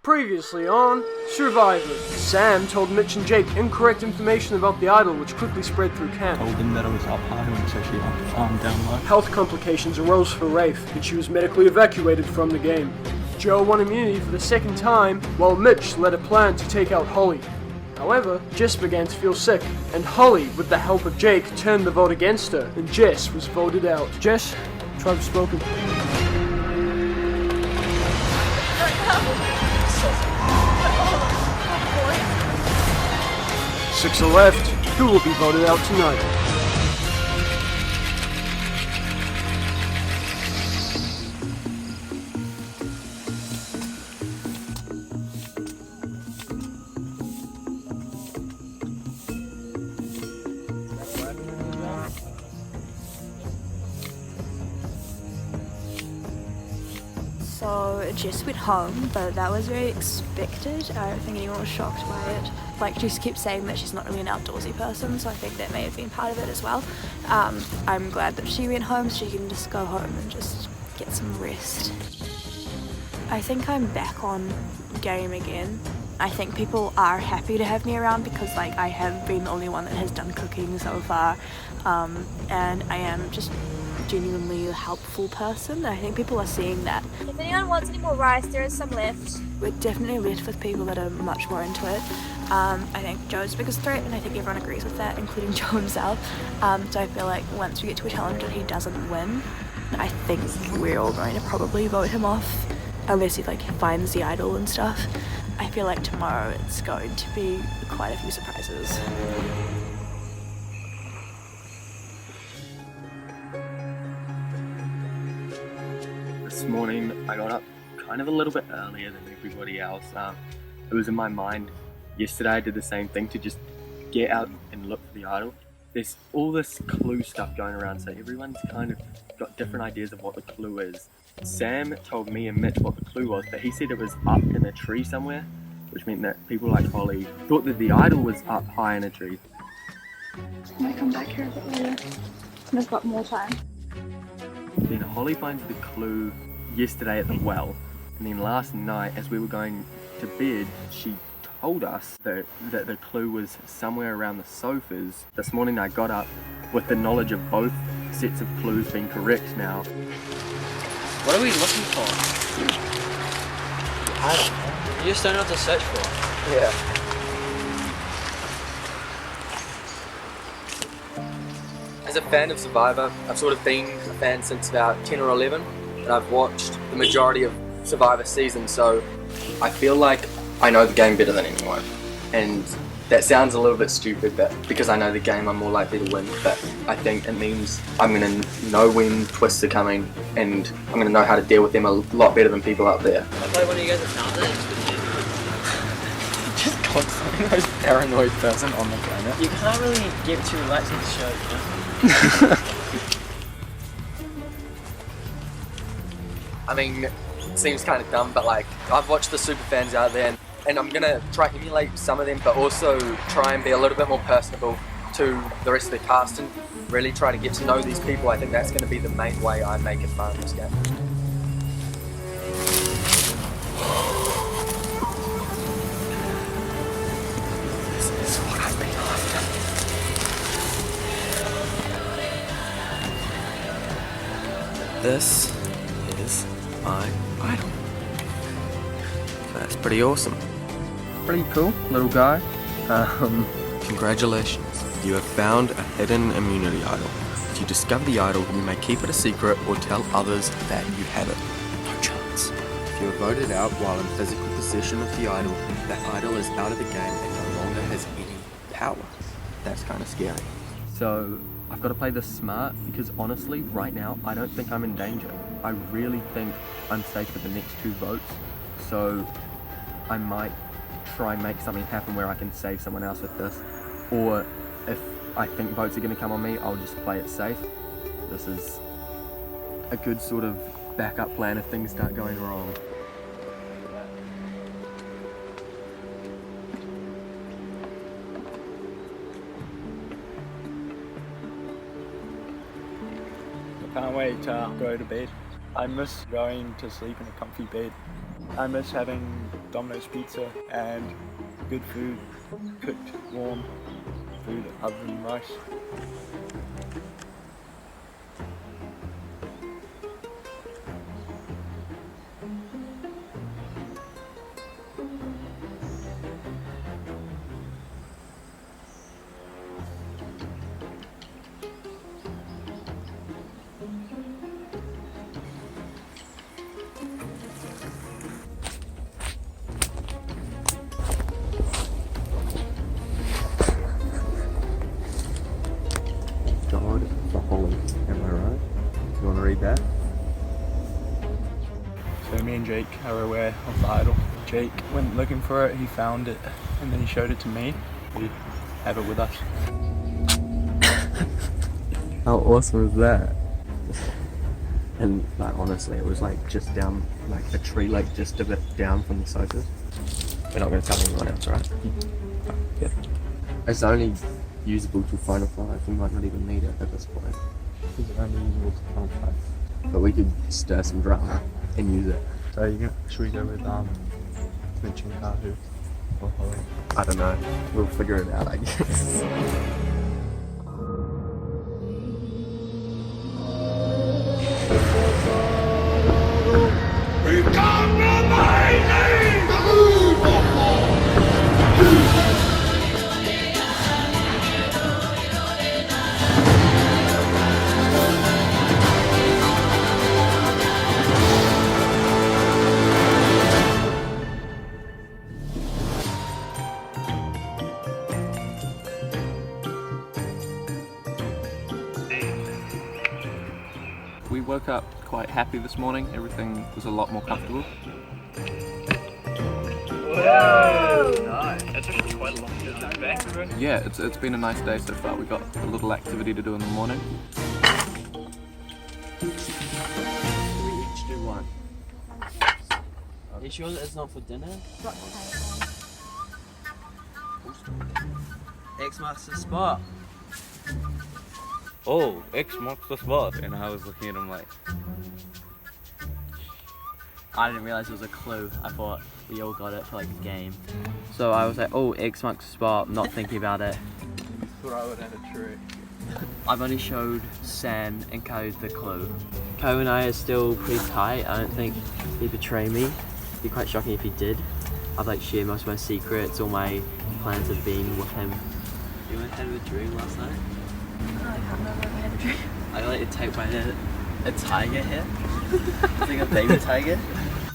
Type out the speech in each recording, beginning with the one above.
Previously on Survivor, Sam told Mitch and Jake incorrect information about the idol, which quickly spread through camp. Told them that it was up high when it's actually on the farm down low. Health complications arose for Rafe, and she was medically evacuated from the game. Joe won immunity for the second time, while Mitch led a plan to take out Holly. However, Jess began to feel sick, and Holly, with the help of Jake, turned the vote against her, and Jess was voted out. Jess, tribe spoken. Six are left. Who will be voted out tonight? So Jess went home, but that was very expected. I don't think anyone was shocked by it. Like, Jess kept saying that she's not really an outdoorsy person, so I think that may have been part of it as well. I'm glad that she went home so she can just go home and just get some rest. I think I'm back on game again. I think people are happy to have me around because, like, I have been the only one that has done cooking so far, and I am just genuinely a helpful person. I think people are seeing that. If anyone wants any more rice, there is some left. We're definitely left with people that are much more into it. I think Joe's the biggest threat, and I think everyone agrees with that, including Joe himself. So I feel like once we get to a challenge and he doesn't win, I think we're all going to probably vote him off, unless he like finds the idol and stuff. I feel like tomorrow it's going to be quite a few surprises. This morning I got up kind of a little bit earlier than everybody else. It was in my mind. Yesterday I did the same thing to just get out and look for the idol. There's all this clue stuff going around, so everyone's kind of got different ideas of what the clue is. Sam told me and Mitch what the clue was, but he said it was up in a tree somewhere, which meant that people like Holly thought that the idol was up high in a tree. I might come back here a bit later. I've got more time. Then Holly finds the clue yesterday at the well, and then last night as we were going to bed, she told us that the clue was somewhere around the sofas. This morning I got up with the knowledge of both sets of clues being correct now. What are we looking for? I don't know. You just don't know what to search for. Yeah. As a fan of Survivor, I've sort of been a fan since about 10 or 11, and I've watched the majority of Survivor seasons, so I feel like I know the game better than anyone. And that sounds a little bit stupid, but because I know the game, I'm more likely to win. But I think it means I'm going to know when twists are coming, and I'm going to know how to deal with them a lot better than people out there. I play one of you guys that found it. Just constantly the most paranoid person on the planet. You can't really get too relaxed with the show, you know? I mean, it seems kind of dumb, but like, I've watched the super fans out there, and I'm gonna try to emulate some of them, but also try and be a little bit more personable to the rest of the cast and really try to get to know these people. I think that's gonna be the main way I make it fun in this game. This is what I've been after. This is my idol. That's pretty awesome. Pretty cool, little guy. Congratulations, you have found a hidden immunity idol. If you discover the idol, you may keep it a secret or tell others that you have it. No chance. If you are voted out while in physical possession of the idol, that idol is out of the game and no longer has any power. That's kind of scary. So, I've got to play this smart because honestly, right now, I don't think I'm in danger. I really think I'm safe for the next two votes. So, I might try and make something happen where I can save someone else with this. Or if I think votes are going to come on me, I'll just play it safe. This is a good sort of backup plan if things start going wrong. Can't wait to go to bed. I miss going to sleep in a comfy bed. I miss having Domino's pizza and good food, cooked, warm food other than rice. God for Holly, am I right? You want to read that? So me and Jake are aware of the idol. Jake went looking for it, he found it, and then he showed it to me. We have it with us. How awesome is that? And like honestly, it was like just down, like a tree, like just a bit down from the sofa. We're not going to tell anyone else, right? Yeah. It's only usable till Final 5. We might not even need it at this point. Is it only usable to Final 5? But we could stir some drama and use it. So should we go with Mitch and Kahu or Holly? I don't know. We'll figure it out, I guess. We woke up quite happy this morning. Everything was a lot more comfortable. Yeah, it's been a nice day so far. We got a little activity to do in the morning. We each do one. Are you sure that it's not for dinner? X marks the spot. Oh, X marks the spot. And I was looking at him like... I didn't realise it was a clue. I thought we all got it for like a game. So I was like, oh, X marks the spot, not thinking about it. Throw it at a tree. I've only showed Sam and Ko the clue. Ko and I are still pretty tight. I don't think he'd betray me. It'd be quite shocking if he did. I've like shared most of my secrets, all my plans have been with him. You went had a dream last night? I can't remember if I had a dream. I like to take my head. A tiger here? It's like a baby tiger.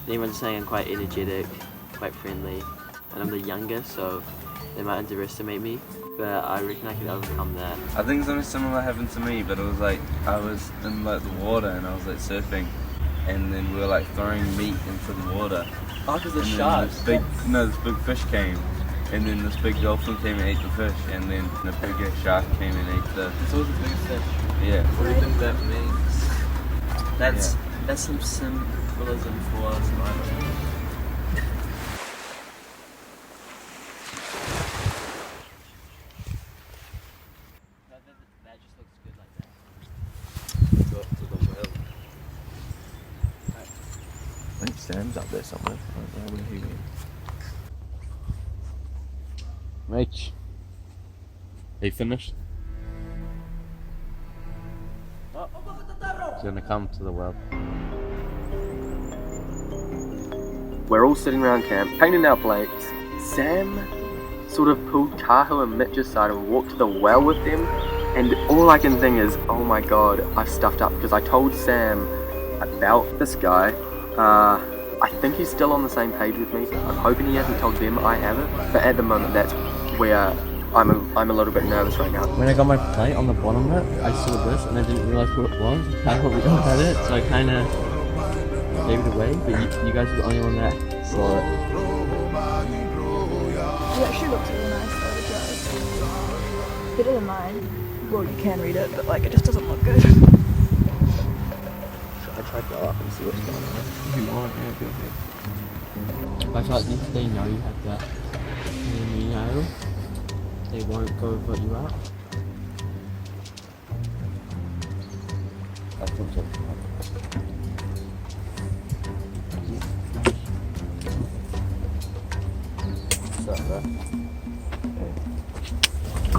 Everyone's saying I'm quite energetic, quite friendly, and I'm the youngest, so they might underestimate me, but I reckon I can overcome that. I think something similar happened to me, but it was like I was in like the water and I was like surfing, and then we were like throwing meat into the water. Oh, because the And then sharks. this big fish came, and then this big dolphin came and ate the fish, and then the bigger shark came and ate the... It's always the biggest fish. Yeah. What do you think that means? That's some symbolism for survival. That just looks good like that. Got to the well. I think Sam's up there somewhere. I don't know where he went. Mitch. Are you finished? He's gonna come to the well. We're all sitting around camp, painting our plates. Sam sort of pulled Kahu and Mitch aside and walked to the well with them. And all I can think is, oh my god, I've stuffed up because I told Sam about this guy. I think he's still on the same page with me. I'm hoping he hasn't told them I haven't. But at the moment, that's where I'm a little bit nervous right now. When I got my plate on the bottom of it, I saw this and I didn't realise what it was. I probably all had it, so I kind of gave it away, but you guys were the only one that saw it. It actually looks really nice though, the jars. Better than mine. Well, you can read it, but like it just doesn't look good. So I tried to go up and see what's going on. If you want, yeah, go ahead. I feel like if they know you have that nail, they won't go vote you out. I think so.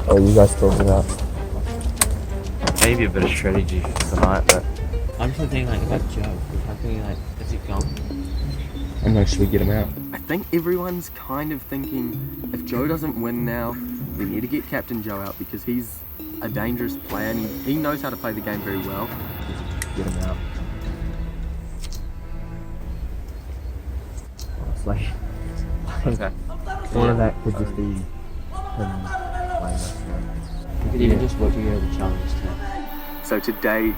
What are you guys talking about? Maybe a bit of strategy tonight, but I'm just thinking like about Joe. I'm thinking like, is it gone? I'm like, should we get him out? I think everyone's kind of thinking if Joe doesn't win now, we need to get Captain Joe out because he's a dangerous player and he knows how to play the game very well. Get him out. It's like, all of that could just be him playing us. We could even just work together the challenge too. So today,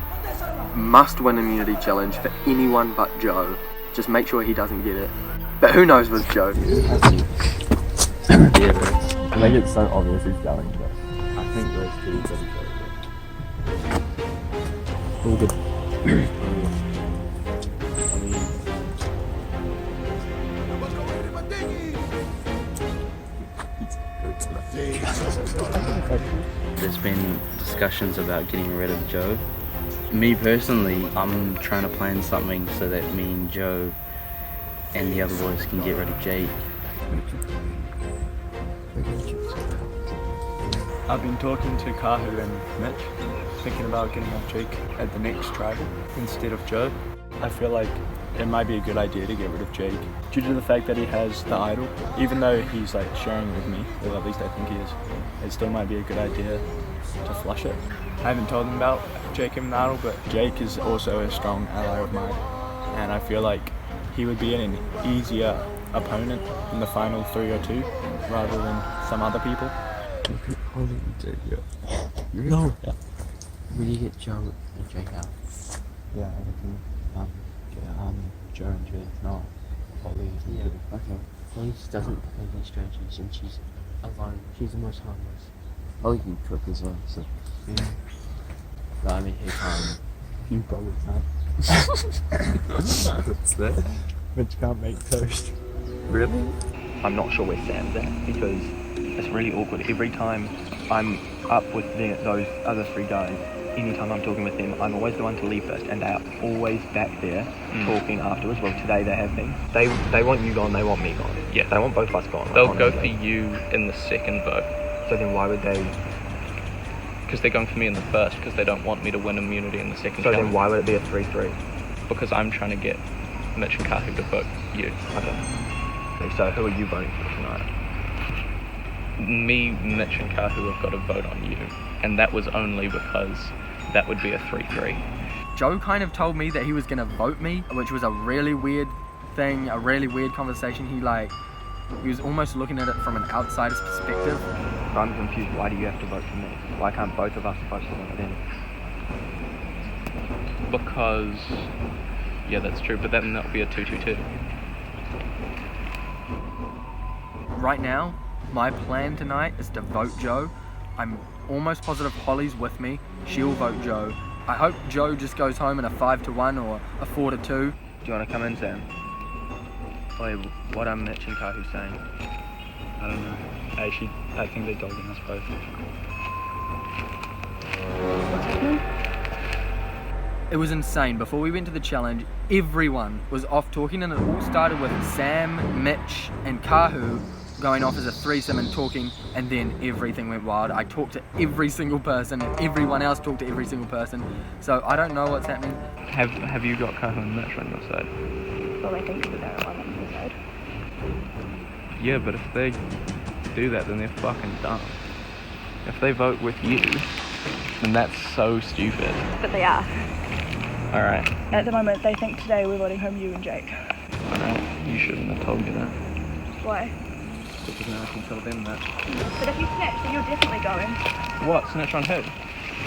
must win immunity challenge for anyone but Joe. Just make sure he doesn't get it. But who knows with Joe? Yeah, I think it's so obvious he's going, but I think those two are all good. there's been discussions about getting rid of Joe. Me personally, I'm trying to plan something so that me and Joe and the other boys can get rid of Jake. I've been talking to Kahu and Mitch, thinking about getting off Jake at the next tribal instead of Joe. I feel like it might be a good idea to get rid of Jake due to the fact that he has the idol. Even though he's like sharing with me, or at least I think he is, it still might be a good idea to flush it. I haven't told him about Jake and the idol, but Jake is also a strong ally of mine, and I feel like he would be an easier opponent in the final 3 or 2 rather than some other people. No. Yeah. We need to get Joe and Jake out. Yeah, I reckon. Joe and Jake, no. Holly. Yeah. Okay. Holly just doesn't play any strategies and she's alone. She's the most harmless. Holly can cook as well, so. Yeah. But I mean, he can't. You probably can't. What's that? Mitch can't make toast. Really? I'm not sure where Sam's at because it's really awkward. Every time I'm up with those other 3 guys, anytime I'm talking with them, I'm always the one to leave first, and they're always back there talking afterwards. Well, today they have been. They want you gone, they want me gone. Yeah. They want both of us gone. They'll go for you in the second vote. So then why would they? Because they're going for me in the first, because they don't want me to win immunity in the second So challenge. then why would it be a 3-3? Because I'm trying to get Mitch and Kahu to vote you. Okay. So who are you voting for tonight? Me, Mitch and Kahu have got to vote on you. And that was only because that would be a 3-3. Joe kind of told me that he was gonna vote me, which was a really weird thing, a really weird conversation. He was almost looking at it from an outsider's perspective. I'm confused. Why do you have to vote for me? Why can't both of us vote for one of them? Because, yeah, that's true, but then that'll be a 2-2-2. Right now, my plan tonight is to vote Joe. I'm almost positive Holly's with me. She'll vote Joe. I hope Joe just goes home in a 5-1 or a 4-2. Do you want to come in, Sam? Wait, what are Mitch and Kahu saying? I don't know. Actually, I think they're dogging us both. It was insane. Before we went to the challenge, everyone was off talking, and it all started with Sam, Mitch, and Kahu going off as a threesome and talking, and then everything went wild. I talked to every single person, and everyone else talked to every single person. So I don't know what's happening. Have you got Kahu and Mitch on your side? Well, I think we don't want on the side. Yeah, but if they do that, then they're fucking dumb. If they vote with you, then that's so stupid. But they are. Alright. At the moment, they think today we're voting home you and Jake. Alright, you shouldn't have told me that. Why? Because now I can tell them that. But if you snitch, then you're definitely going. What? Snitch on who?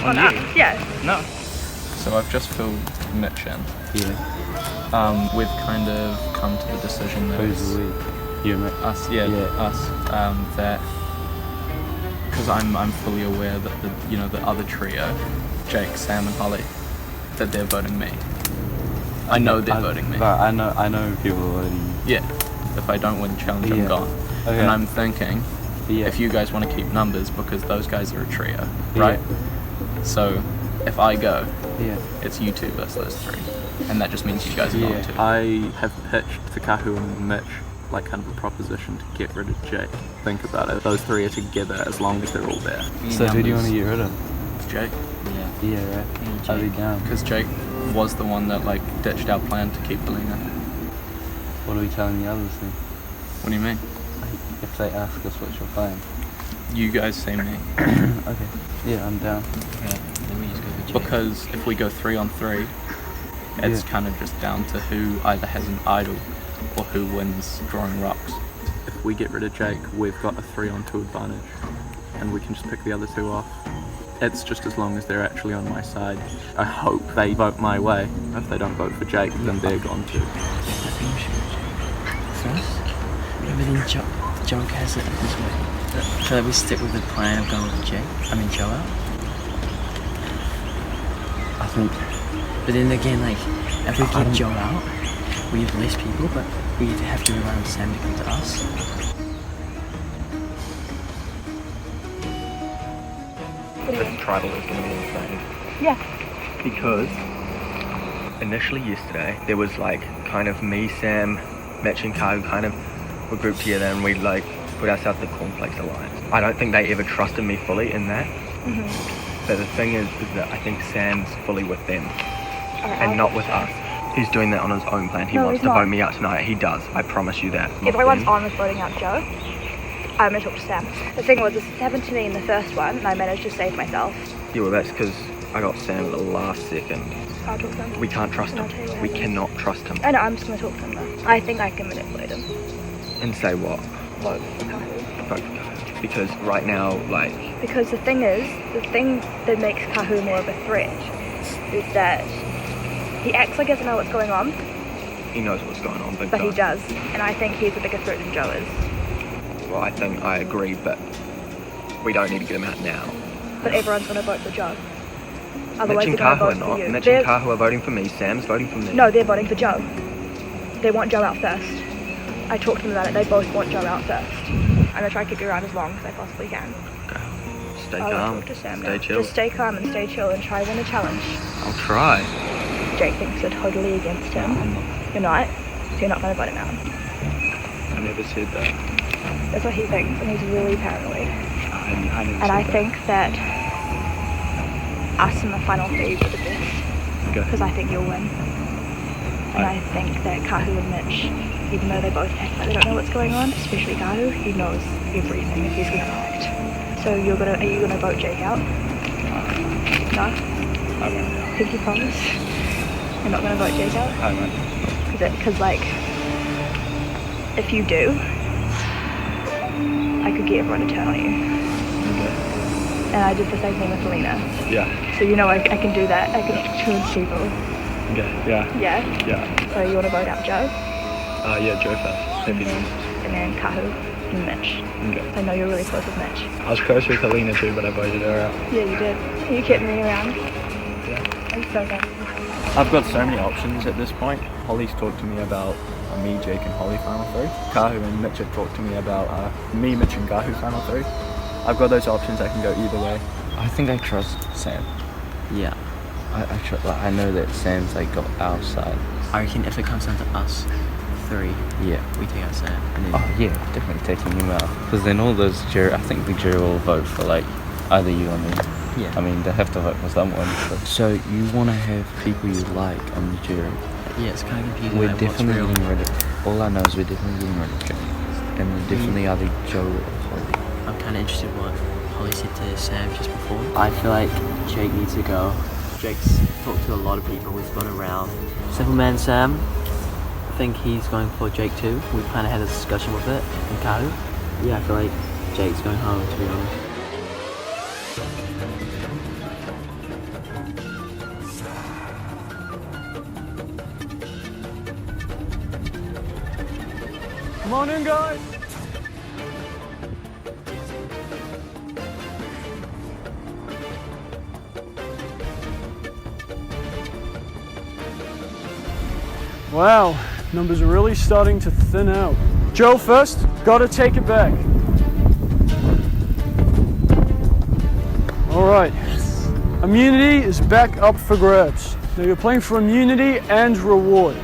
On you? us, yeah. No. So I've just filled Mitch in. Yeah. We've kind of come to the decision that Who's we? You, mate? us, yeah. Us. That because I'm fully aware that the other trio, Jake, Sam, and Holly, that they're voting me. I know they're voting me. But I know people are voting you. Yeah. If I don't win the challenge, I'm gone. Okay. And I'm thinking, if you guys want to keep numbers, because those guys are a trio, right? So if I go, it's you 2 versus those 3, and that just means you guys are going to. I have pitched to Kahu and Mitch like kind of a proposition to get rid of Jake. Think about it. Those three are together as long as they're all there. So who do you want to get rid of? Jake. Yeah, right. I'll be down. Because Jake was the one that like ditched our plan to keep Alina. What are we telling the others then? What do you mean? If they ask us what's your plan. You guys see me. Okay. Yeah, I'm down. Okay, then we just go for Jake. Because if we go 3 on 3, it's kind of just down to who either has an idol or who wins drawing rocks. If we get rid of Jake, we've got a 3 on 2 advantage, and we can just pick the other 2 off. It's just as long as they're actually on my side. I hope they vote my way. If they don't vote for Jake, then they're gone too. I think we should go Jake first. Maybe then Joe has it this way. I feel like we stick with the plan of going with Joe out. I think. But then again, like, if we get Joe out, we have less people, but we have to rely on Sam to come to us. This tribal is going to be insane. Yeah. Because initially yesterday, there was like kind of me, Sam, Mitch and Kahu kind of were grouped together and we'd like put ourselves the Cornflakes Alliance. I don't think they ever trusted me fully in that. But the thing is that I think Sam's fully with them and not with us. He's doing that on his own plan. He wants to vote me out tonight. He does. I promise you that. If everyone's on with voting out Joe, I'm going to talk to Sam. The thing was, this happened to me in the first one, and I managed to save myself. Yeah, well, that's because I got Sam at the last second. I'll talk to him. We can't trust him. We cannot trust him. I know, I'm just going to talk to him though. I think I can manipulate him. And say what? Vote for Kahu. Vote for Kahu. Because right now, like... Because the thing is, the thing that makes Kahu more of a threat is that he acts like he doesn't know what's going on. He knows what's going on, But he does. And I think he's a bigger threat than Joe is. Well, I think I agree, but we don't need to get him out now. But everyone's going to vote for Joe. Mitch and Kahu are not. Mitch and Kahu are voting for me. Sam's voting for me. No, they're voting for Joe. They want Joe out first. I talked to them about it. They both want Joe out first. I'm going to try to keep you around as long as I possibly can. Stay I'll calm. talk to Sam Stay now. chill. Just stay calm and stay chill and try to win a challenge. I'll try. Jake thinks you're totally against him. No, I'm not. You're not? So you're not going to vote him out. I never said that. That's what he thinks, and he's really paranoid. I never And I said think that us in the final feud are the best. Because I think you'll win. And I think that Kahu and Mitch, even though they both act like they don't know what's going on, especially Kahu, he knows everything if he's going to act. So are you going to vote Jake out? No? I won't. Pinky promise? You're not going to vote Jake out? I won't. Because, like, if you do, I could get everyone to turn on you. Okay. And I did the same thing with Alina. Yeah. So you know I can do that. I can influence people. Okay. Yeah. Yeah? Yeah. So you want to vote out Joe? Yeah, Joe first. Happy news. And then Kahu and Mitch. Okay. I know you're really close with Mitch. I was close with Alina too, but I voted her out. Yeah, you did. You kept me around. Yeah. I'm so good. I've got so many options at this point. Holly's talked to me about me, Jake and Holly final 3. Kahu and Mitch have talked to me about me, Mitch and Kahu final 3. I've got those options, I can go either way. I think I trust Sam. Yeah. I know that Sam's like got our side. I reckon if it comes down to us 3, Yeah. we take out Sam. And then Oh yeah, definitely taking him out. Because then all those jury, I think the jury will vote for like either you or me. Yeah. I mean, they have to vote for someone. So you want to have people you like on the jury. Yeah, it's kind of confusing. We're like, what's definitely real. getting rid of. All I know is we're definitely getting rid of Jake, and we're definitely either Joe or Holly. I'm kind of interested in what Holly said to Sam just before. I feel like Jake needs to go. Jake's talked to a lot of people. We've gone around. Simple Man Sam, I think he's going for Jake too. We've kind of had a discussion with it. And Kahu. Yeah, I feel like Jake's going home, to be honest. Come on in, guys. Wow, numbers are really starting to thin out. Joe first, gotta take it back. All right, immunity is back up for grabs. Now you're playing for immunity and reward.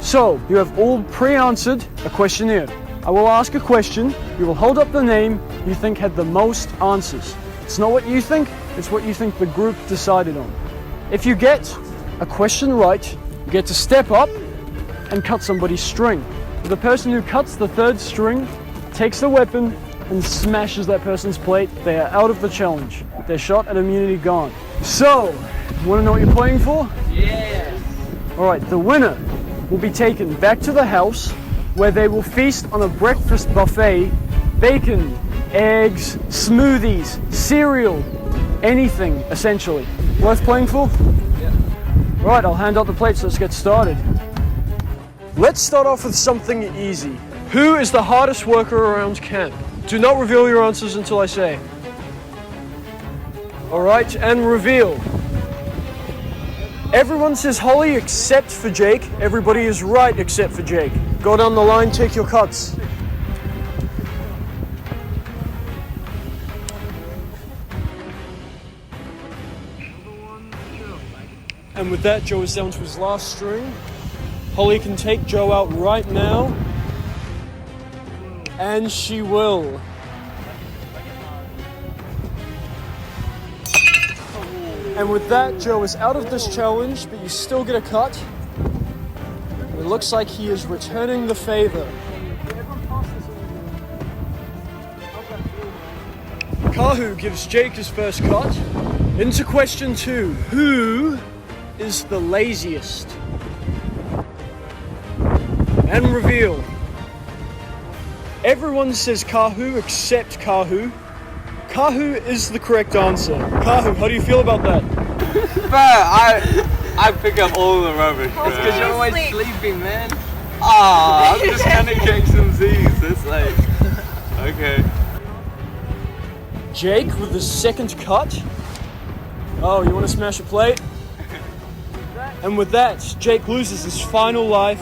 So, you have all pre-answered a questionnaire. I will ask a question, you will hold up the name you think had the most answers. It's not what you think, it's what you think the group decided on. If you get a question right, you get to step up and cut somebody's string. The person who cuts the third string takes the weapon and smashes that person's plate. They are out of the challenge. Their shot and immunity gone. So, you want to know what you're playing for? Yes! Alright, the winner will be taken back to the house where they will feast on a breakfast buffet. Bacon, eggs, smoothies, cereal, anything essentially. Worth playing for? Yeah. Alright, I'll hand out the plates, let's get started. Let's start off with something easy. Who is the hardest worker around camp? Do not reveal your answers until I say. Alright, and reveal. Everyone says Holly except for Jake. Everybody is right except for Jake. Go down the line, take your cuts. And with that, Joe is down to his last string. Holly can take Joe out right now. And she will. And with that, Joe is out of this challenge, but you still get a cut. It looks like he is returning the favor. Kahu gives Jake his first cut. Into question 2. Who is the laziest? And reveal. Everyone says Kahu except Kahu. Kahu is the correct answer. Kahu, how do you feel about that? I pick up all the rubbish. That's because you're always sleeping, man. I'm just kind of getting some Z's. It's like, okay. Jake with the second cut. Oh, you want to smash a plate? And with that, Jake loses his final life.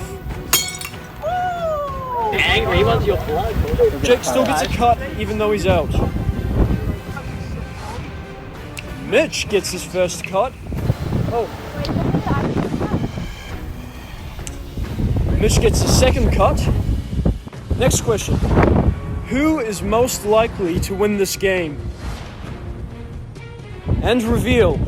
Angry, he wants your blood. Jake still gets a cut, even though he's out. Mitch gets his first cut. Oh. Mitch gets his second cut. Next question. Who is most likely to win this game? And reveal.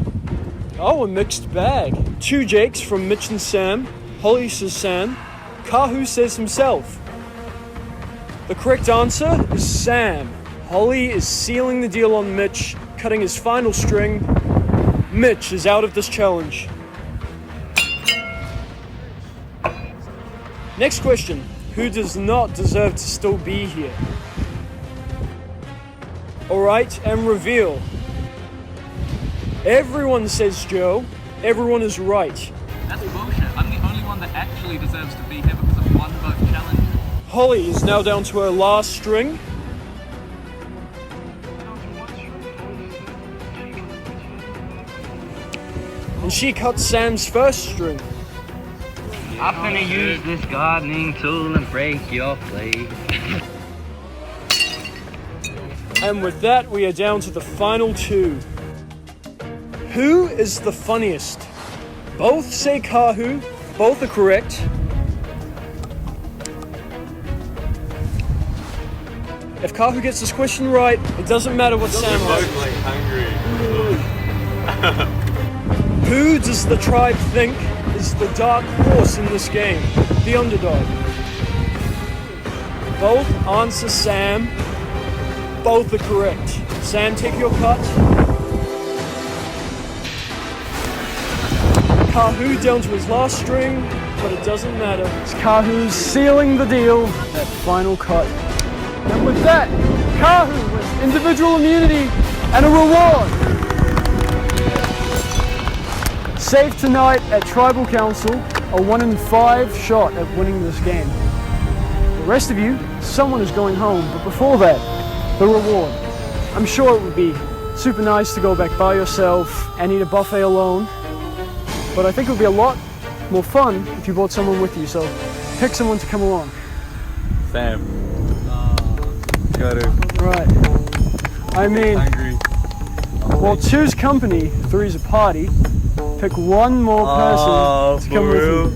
Oh, a mixed bag. 2 Jakes from Mitch and Sam. Holly says Sam. Kahu says himself. The correct answer is Sam. Holly is sealing the deal on Mitch, cutting his final string. Mitch is out of this challenge. Next question. Who does not deserve to still be here? Alright, and reveal. Everyone says Joe. Everyone is right. That's bullshit. I'm the only one that actually deserves to be here because I've won both challenges. Holly is now down to her last string. And she cuts Sam's first string. I'm gonna use this gardening tool and break your plate. And with that, we are down to the final 2. Who is the funniest? Both say Kahu, both are correct. If Kahu gets this question right, it doesn't matter what Sam Both asks. like hungry. Who does the tribe think is the dark horse in this game? The underdog. Both answer Sam. Both are correct. Sam, take your cut. Kahu down to his last string, but it doesn't matter. It's Kahu's sealing the deal. That final cut. And with that, Kahu wins individual immunity and a reward. Save tonight at Tribal Council, a 1 in 5 shot at winning this game. The rest of you, someone is going home, but before that, the reward. I'm sure it would be super nice to go back by yourself and eat a buffet alone, but I think it would be a lot more fun if you brought someone with you, so pick someone to come along. Sam. Got it. Right. I mean, well, 2's company, 3's a party. Pick one more person to come with you.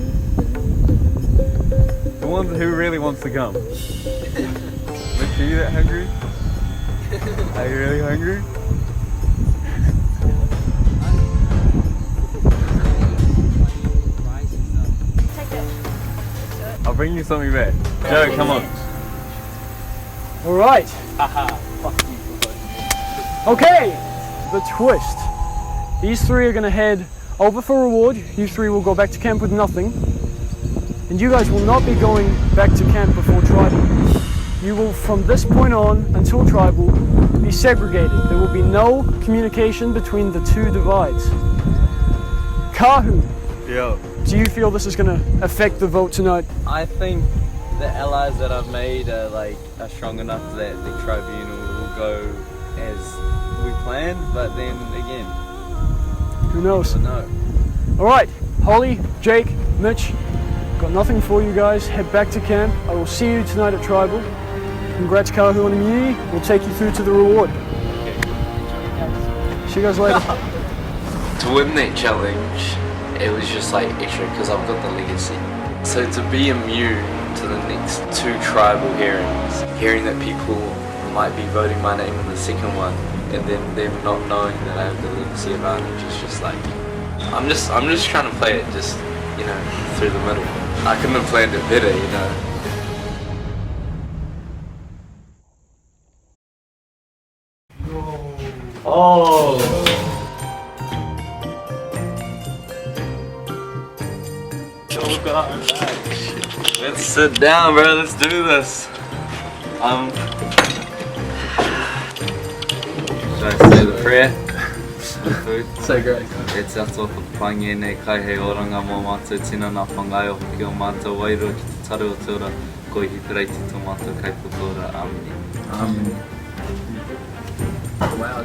Who really wants to come? Mitch, are you that hungry? Are you really hungry? I'll bring you something back. Joe, come on. Alright. Okay, the twist. These three are gonna head over for reward. You three will go back to camp with nothing. And you guys will not be going back to camp before tribal. You will, from this point on until tribal, be segregated. There will be no communication between the two divides. Kahu, Yo. do you feel this is gonna affect the vote tonight? I think the allies that I've made are strong enough that the tribunal will go as we planned, but then again, Who knows? no. Alright, Holly, Jake, Mitch, got nothing for you guys. Head back to camp. I will see you tonight at tribal. Congrats, Kahu, on immunity. We'll take you through to the reward. See you guys later. To win that challenge, it was just like extra because I've got the legacy. So to be immune to the next 2 tribal hearings, hearing that people might be voting my name in the second one, and then them not knowing that I have the legacy advantage is just like, I'm just trying to play it just, you know, through the middle. I couldn't have planned it better, you know. Oh! Oh god. Let's sit down, bro. Let's do this. Should I say the prayer? So great. E te ato whakapangi nei kai hei oranga mō mātou tina nā whangai o ki o mātou wairo ki te taro o te ora ko i hipereiti tō mātou kai putora. Amen. Wow.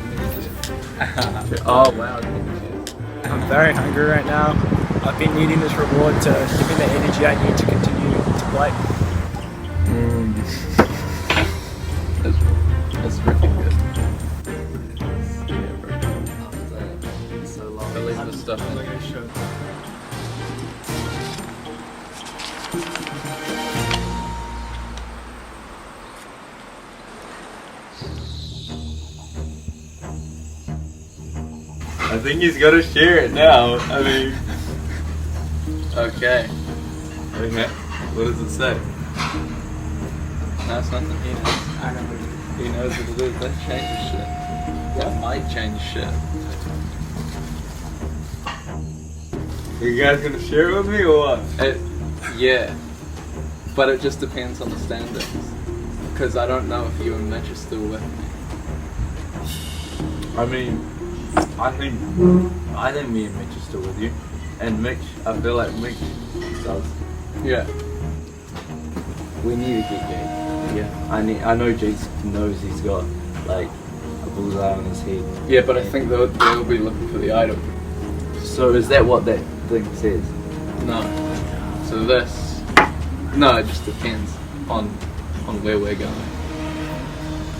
Oh wow. I'm very hungry right now. I've been needing this reward to give me the energy I need to continue to play. That's really good. So long. I'll leave this stuff in. I think he's got to share it now. I mean, Okay. okay. What does it say? No, it's nothing. He knows. I know. He knows what it is. That changes shit. That might change shit. Are you guys gonna share it with me or what? Yeah. But it just depends on the standings. Because I don't know if you and Mitch are still with me. I mean, I think me and Mitch are still with you, and Mitch, I feel like Mitch does. Yeah. We need to get Jake. Yeah. I know Jake knows he's got like a bullseye on his head. Yeah, but I think they'll be looking for the idol. So is that what that thing says? No. So this. No, it just depends on where we're going.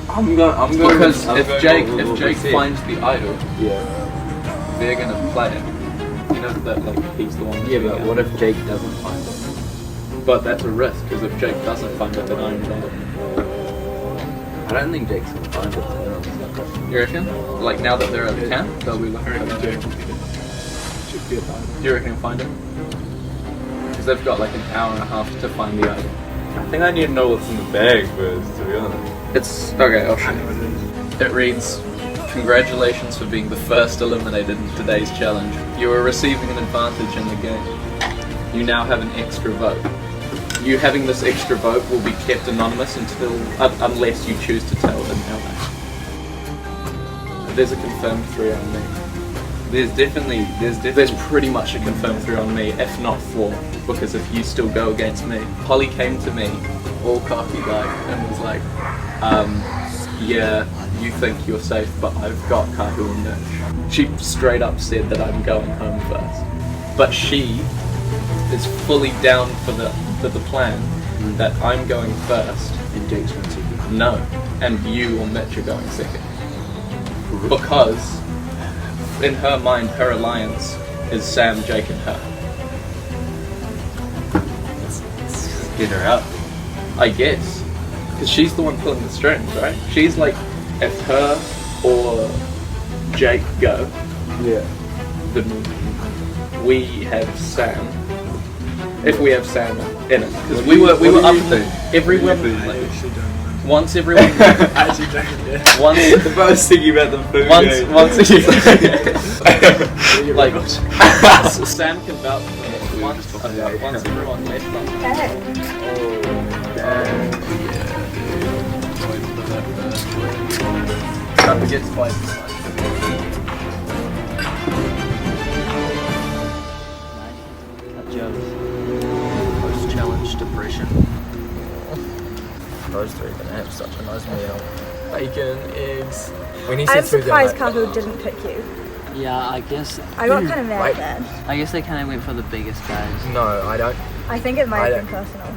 I'm going Because I'm if going Jake with what we said. finds the idol, Yeah. they're gonna play it. You know that like he's the one. That's Yeah, being but out. what if Jake doesn't find it? But that's a risk because if Jake doesn't find it, then I'm dead. I don't think Jake's gonna find it. To be honest. You reckon? Like now that they're at the camp, they'll be looking for Jake. Should be about it. Do you reckon he'll find it? Because they've got like an hour and a half to find the idol. I think I need to know what's in the bag first, to be honest. It's okay. I'll show you. It reads, "Congratulations for being the first eliminated in today's challenge. You are receiving an advantage in the game. You now have an extra vote. You having this extra vote will be kept anonymous unless you choose to tell an ally." There's a confirmed 3 on me. There's definitely There's pretty much a confirmed 3 on me, if not 4, because if you still go against me. Holly came to me, all cocky like, and was like, yeah, you think you're safe, but I've got Kahu and Mitch. She straight up said that I'm going home first. But she is fully down for the plan that I'm going first. And Jake's going second. No, and you or Mitch are going second. Because in her mind, her alliance is Sam, Jake, and her. get her out, I guess. Because she's the one pulling the strings, right? She's like, if her or Jake go, then we have Sam. If we have Sam in it, because we were up in the, everyone once everyone once the first thing about the food once like Sam can vouch for it. Once everyone left Time to get spicy. Post-challenge depression. Those three are going to have such a nice meal. Bacon, eggs. When he I'm said food, surprised Kahu didn't pick you. Yeah, I guess. I got kind of mad at that. I guess they kind of went for the biggest guys. No, I don't. I think it might have been personal.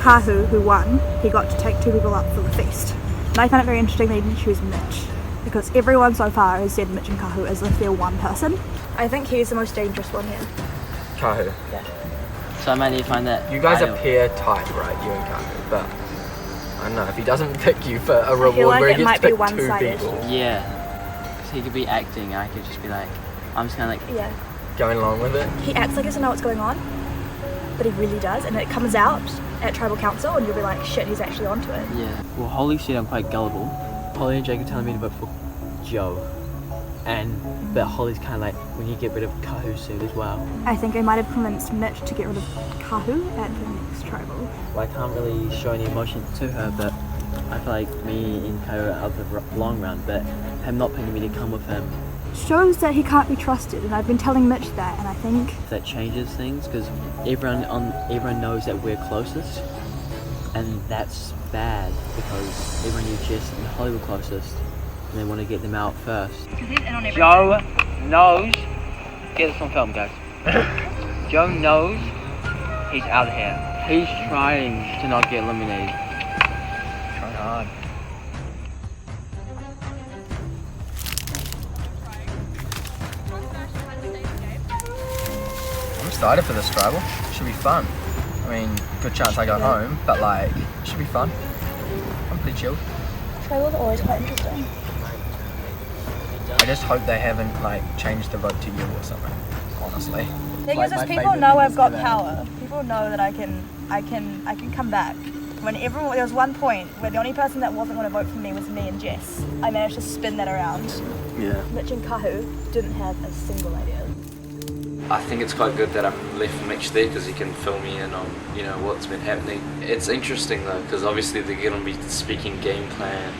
Kahu, who won, he got to take 2 people up for the feast. And I found it very interesting they didn't choose Mitch, because everyone so far has said Mitch and Kahu as if they're one person. I think he's the most dangerous one here. Kahu. Yeah. So I might need to find that. You guys are pair tight, right? You and Kahu, but I don't know if he doesn't pick you for a reward like where it he gets might to be pick 2 one-sided. people. Yeah. So he could be acting. I could just be like, I'm just kind of like. Yeah. Going along with it. He acts like he doesn't know what's going on, but he really does, and it comes out at tribal council, and you'll be like, shit, he's actually onto it. Yeah. Well, Holly said I'm quite gullible. Holly and Jake are telling me to vote for Joe. But Holly's kind of like, we need to get rid of Kahu soon as well. I think I might have convinced Mitch to get rid of Kahu at the next tribal. Well, I can't really show any emotion to her, but I feel like me and Kahu are out of the long run, but him not picking me to come with him. Shows that he can't be trusted, and I've been telling Mitch that, and I think that changes things, because everyone knows that we're closest, and that's bad, because everyone knew Jess and Holly were closest, and they want to get them out first. Joe knows. Get this on film, guys. Joe knows he's out of here. He's trying to not get eliminated. Trying hard. I'm excited for this tribal. Should be fun. I mean, good chance I go home, but like, it should be fun. I'm pretty chilled. tribals are always quite interesting. I just hope they haven't like changed the vote to you or something. Honestly. The thing is people know I've got power. People know that I can come back. When everyone, there was one point where the only person that wasn't going to vote for me was me and Jess. I managed to spin that around. Yeah. Mitch and Kahu didn't have a single idea. I think it's quite good that I'm left Mitch there because he can fill me in on, you know, what's been happening. It's interesting though, because obviously they're going to be speaking game plan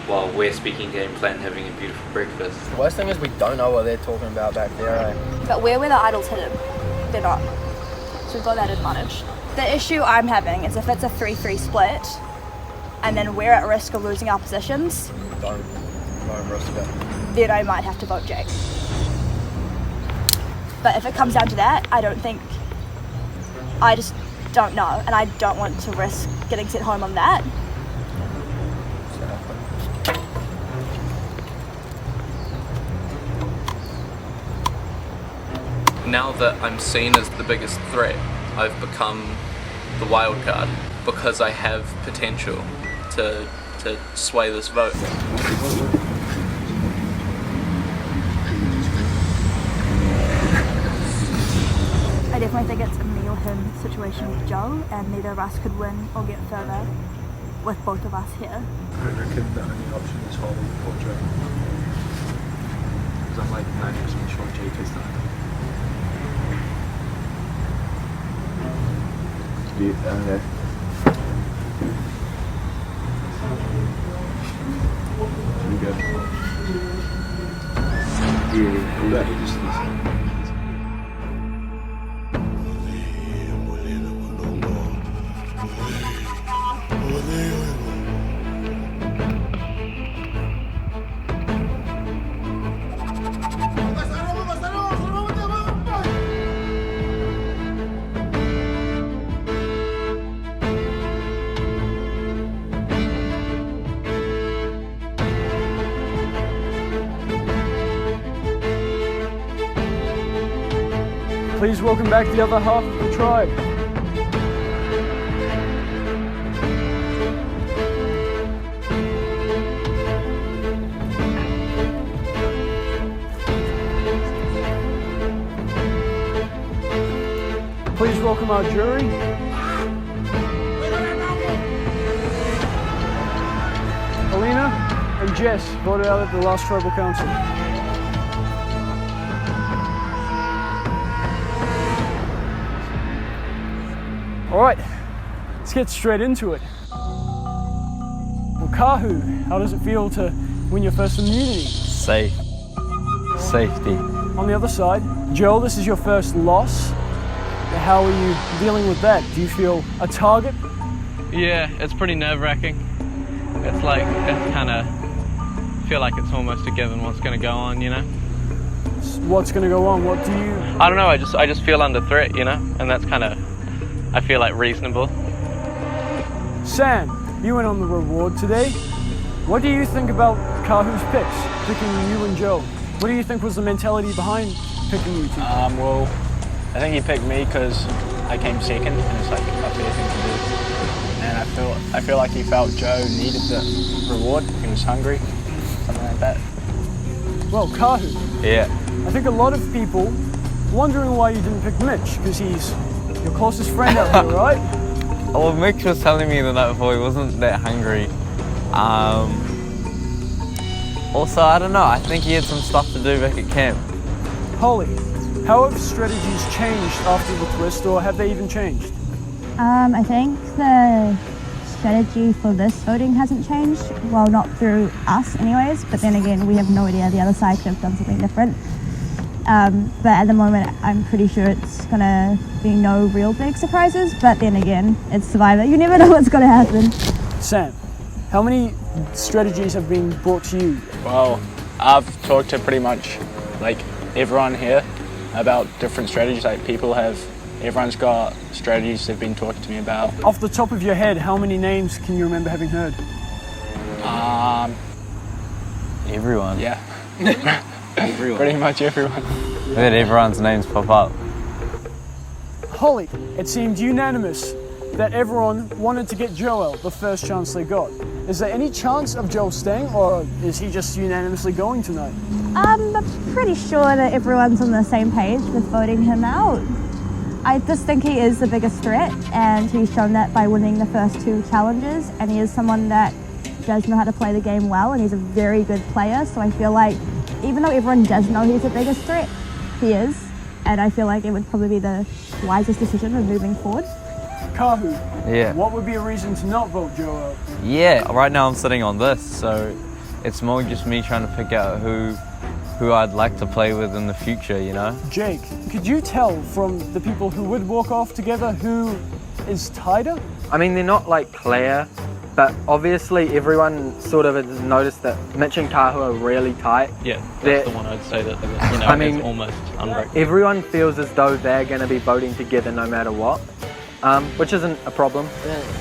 while we're speaking game plan, having a beautiful breakfast. The worst thing is we don't know what they're talking about back there, eh? But we're where the idols hidden. They're not. So we've got that advantage. The issue I'm having is if it's a 3-3 split, and then we're at risk of losing our positions, Don't risk it. then I might have to vote Jake. But if it comes down to that, I just don't know, and I don't want to risk getting sent home on that. Now that I'm seen as the biggest threat, I've become the wild card because I have potential to sway this vote. I definitely think it's a me or him situation with Joe, and neither of us could win or get further with both of us here. I reckon the only option is Holly or Jake. Because I'm like 90% sure Jake is that. Okay. We go. Yeah, just listen. Please welcome back the other half of the tribe. welcome our jury. Alina and Jess voted out at the last tribal council. Alright, let's get straight into it. Well, Kahu, how does it feel to win your first immunity? Safe. Safety. On the other side, Joel, this is your first loss. How are you dealing with that? Do you feel a target? Yeah, it's pretty nerve-wracking. It's kind of feel like it's almost a given what's going to go on, you know? What's going to go on? What do you... I don't know, I just feel under threat, you know? And that's kind of, I feel like, reasonable. Sam, you went on the reward today. What do you think about Kahu's picks, picking you and Joe? What do you think was the mentality behind picking you two? Well, I think he picked me because I came second, and it's like a fair thing to do. And I feel like he felt Joe needed the reward. He was hungry, something like that. Well, Kahu. Yeah. I think a lot of people wondering why you didn't pick Mitch, because he's your closest friend out there, right? Well, Mitch was telling me the night before he wasn't that hungry. Also, I don't know, I think he had some stuff to do back at camp. Holly, how have strategies changed after the twist, or have they even changed? I think the strategy for this voting hasn't changed. Well, not through us anyways, but then again, we have no idea. The other side could have done something different. But at the moment, I'm pretty sure it's gonna be no real big surprises, but then again, it's Survivor. You never know what's gonna happen. Sam, how many strategies have been brought to you? Well, I've talked to pretty much like everyone here about different strategies. Like everyone's got strategies they've been talking to me about. Off the top of your head, how many names can you remember having heard? Everyone. Yeah. Everyone. Pretty much everyone. I heard everyone's names pop up. Holly, it seemed unanimous that everyone wanted to get Joel the first chance they got. Is there any chance of Joel staying, or is he just unanimously going tonight? I'm pretty sure that everyone's on the same page with voting him out. I just think he is the biggest threat, and he's shown that by winning the first 2 challenges, and he is someone that does know how to play the game well, and he's a very good player, so I feel like even though everyone does know he's the biggest threat, he is, and I feel like it would probably be the wisest decision of moving forward. Kahu, Yeah. what would be a reason to not vote Joel? Yeah, right now I'm sitting on this, so it's more just me trying to pick out who I'd like to play with in the future, you know? Jake, could you tell from the people who would walk off together who is tighter? I mean, they're not like clear, but obviously everyone sort of has noticed that Mitch and Kahu are really tight. Yeah, that's the one I'd say that, you know, I mean, is almost unbreakable. everyone feels as though they're going to be voting together no matter what, which isn't a problem.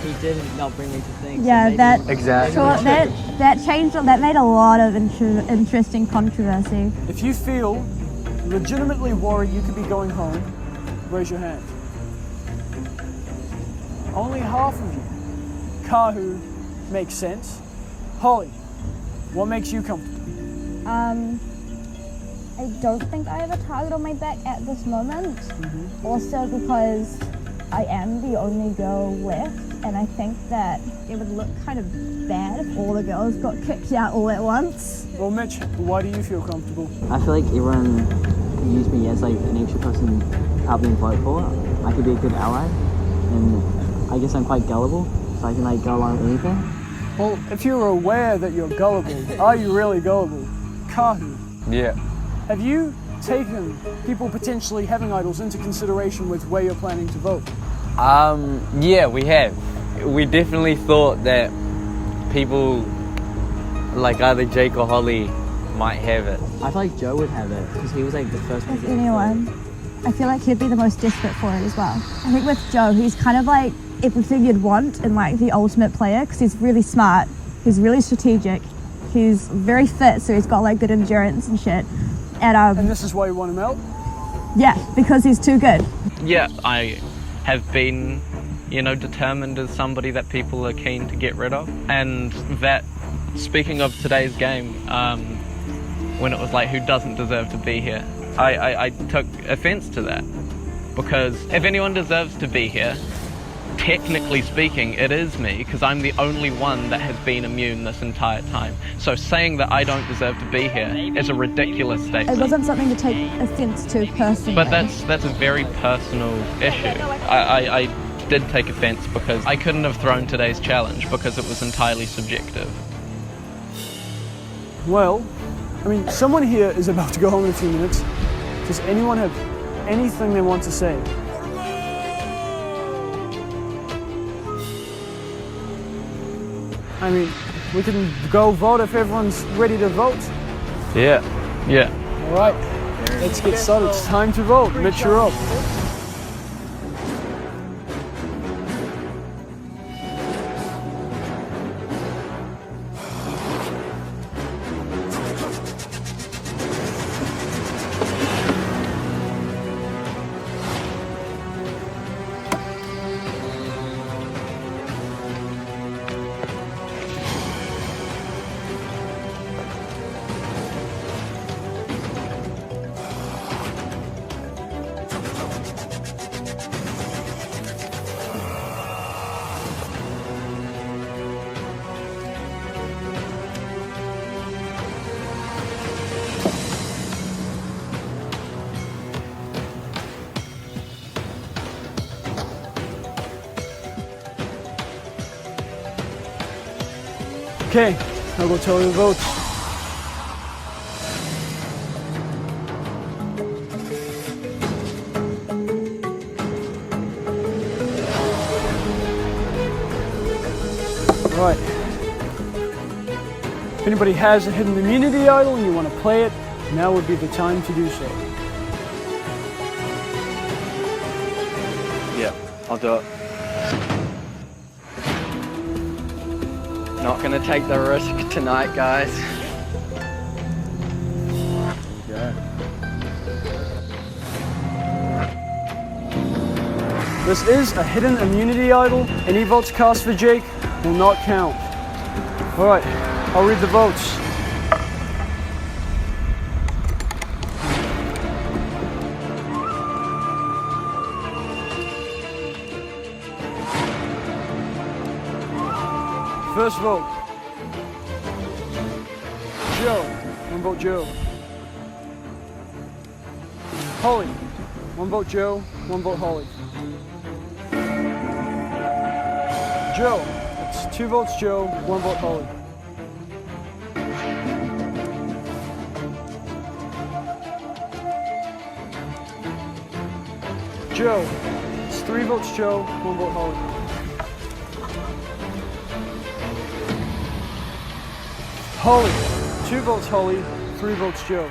He did not bring me to things. Yeah, that Exactly. So that changed. That made a lot of interesting controversy. If you feel legitimately worried you could be going home, raise your hand. Only half of you. Kahu makes sense. Holly, what makes you comfortable? I don't think I have a target on my back at this moment. Also because I am the only girl left, and I think that it would look kind of bad if all the girls got kicked out all at once. Well, Mitch, why do you feel comfortable? I feel like everyone used me as like an extra person to help them vote for. I could be a good ally, and I guess I'm quite gullible, so I can like go along with anything. Well, if you're aware that you're gullible, are you really gullible? Kahu, Yeah. have you taken people potentially having idols into consideration with where you're planning to vote? Yeah, we have. We definitely thought that people like either Jake or Holly might have it. I feel like Joe would have it because he was like the first one. With anyone, I feel like he'd be the most desperate for it as well. I think with Joe, he's kind of like everything you'd want in like the ultimate player because he's really smart, he's really strategic, he's very fit, so he's got like good endurance and shit. And this is why you want him out? Yeah, because he's too good. Yeah, I have been, you know, determined as somebody that people are keen to get rid of. And that, speaking of today's game, when it was like, who doesn't deserve to be here, I took offense to that. because if anyone deserves to be here, technically speaking, it is me, because I'm the only one that has been immune this entire time. So saying that I don't deserve to be here is a ridiculous statement. It wasn't something to take offence to personally. But that's a very personal issue. I did take offence because I couldn't have thrown today's challenge because it was entirely subjective. Well, I mean, someone here is about to go home in a few minutes. Does anyone have anything they want to say? I mean, we can go vote if everyone's ready to vote. Yeah. All right, let's get started. It's time to vote. Mitch, you're up. Okay, I'll go tell you the votes. Alright. If anybody has a hidden immunity idol and you want to play it, now would be the time to do so. Yeah, I'll do it. Not gonna take the risk tonight, guys. Yeah. This is a hidden immunity idol. Any votes cast for Jake will not count. Alright, I'll read the votes. First vote. Joe. One vote Joe. Holly. One vote Joe. One vote Holly. Joe. That's 2 votes Joe. 1 vote Holly. Joe. It's 3 votes Joe. 1 vote Holly. Holly, 2 votes Holly, 3 votes Joe.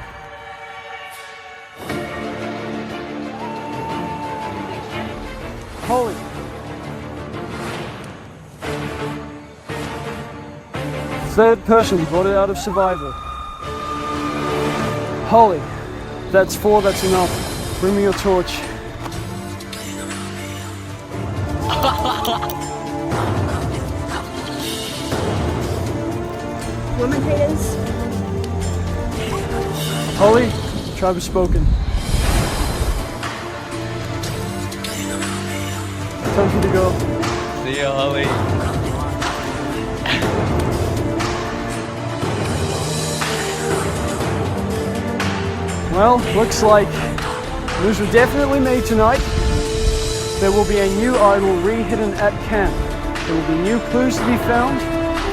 Holly. Third person voted out of Survivor. Holly, that's 4, that's enough. Bring me your torch. Women haters. Holly, tribe has spoken. Time for you to go. See ya, Holly. Well, looks like moves were definitely made tonight. There will be a new idol re-hidden at camp. There will be new clues to be found.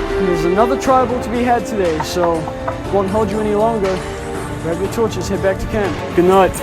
And there's another tribal to be had today, so won't hold you any longer. Grab your torches, head back to camp. Good night.